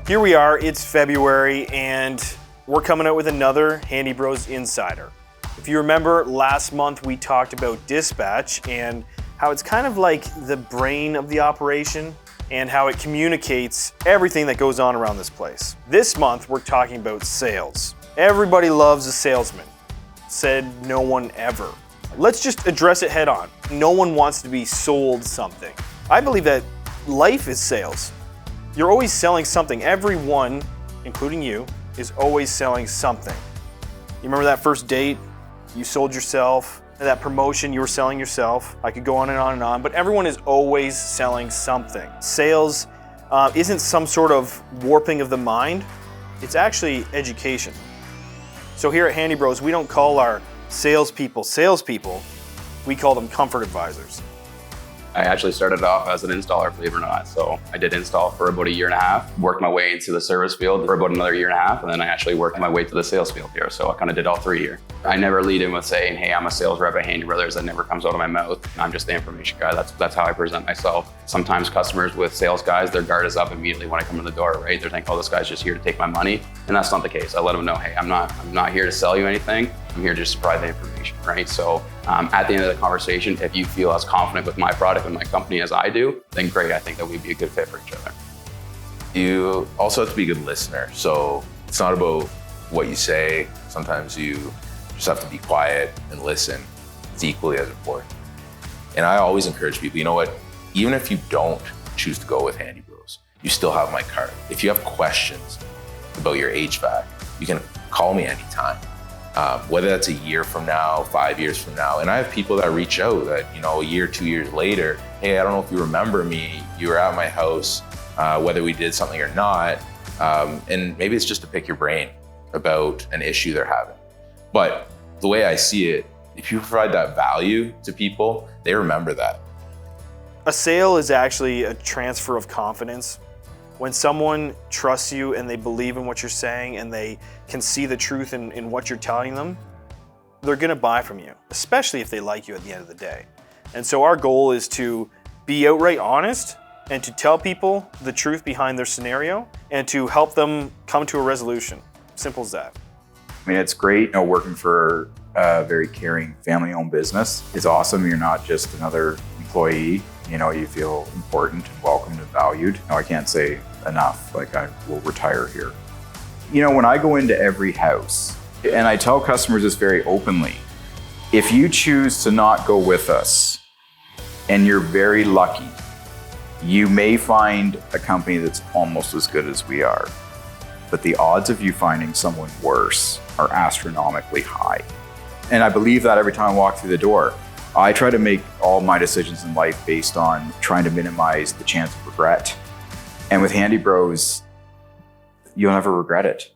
Here we are, it's February, and we're coming out with another Handy Bros Insider. If you remember, last month we talked about dispatch and how it's kind of like the brain of the operation and how it communicates everything that goes on around this place. This month we're talking about sales. Everybody loves a salesman. Said no one ever. Let's just address it head on. No one wants to be sold something. I believe that life is sales. You're always selling something. Everyone, including you, is always selling something. You remember that first date? You sold yourself. That promotion, you were selling yourself. I could go on and on and on, but everyone is always selling something. Sales isn't some sort of warping of the mind. It's actually education. So here at Handy Bros, we don't call our salespeople, we call them comfort advisors. I actually started off as an installer, believe it or not. So I did install for about a year and a half, worked my way into the service field for about another year and a half, and then I actually worked my way to the sales field here. So I kind of did all 3 here. I never lead in with saying, hey, I'm a sales rep at Handy Brothers. That never comes out of my mouth. I'm just the information guy. That's how I present myself. Sometimes customers with sales guys, their guard is up immediately when I come in the door, right? They're thinking, oh, this guy's just here to take my money. And that's not the case. I let them know, hey, I'm not here to sell you anything. I'm here just to provide the information, right? So at the end of the conversation, if you feel as confident with my product and my company as I do, then great. I think that we'd be a good fit for each other. You also have to be a good listener. So it's not about what you say. Sometimes you just have to be quiet and listen. It's equally as important. And I always encourage people, you know what? Even if you don't choose to go with Handy Bros, you still have my card. If you have questions about your HVAC, you can call me anytime. Whether that's a year from now, 5 years from now. And I have people that reach out that, a year, 2 years later, hey, I don't know if you remember me, you were at my house, whether we did something or not. And maybe it's just to pick your brain about an issue they're having. But the way I see it, if you provide that value to people, they remember that. A sale is actually a transfer of confidence. When someone trusts you and they believe in what you're saying and they can see the truth in what you're telling them, they're gonna buy from you, especially if they like you at the end of the day. And so our goal is to be outright honest and to tell people the truth behind their scenario and to help them come to a resolution. Simple as that. I mean, it's great, working for a very caring family-owned business. It's awesome. You're not just another employee. You feel important and welcomed and valued. I can't say enough, I will retire here. When I go into every house, and I tell customers this very openly, if you choose to not go with us, and you're very lucky, you may find a company that's almost as good as we are. But the odds of you finding someone worse are astronomically high. And I believe that every time I walk through the door. I try to make all my decisions in life based on trying to minimize the chance of regret. And with Handy Bros, you'll never regret it.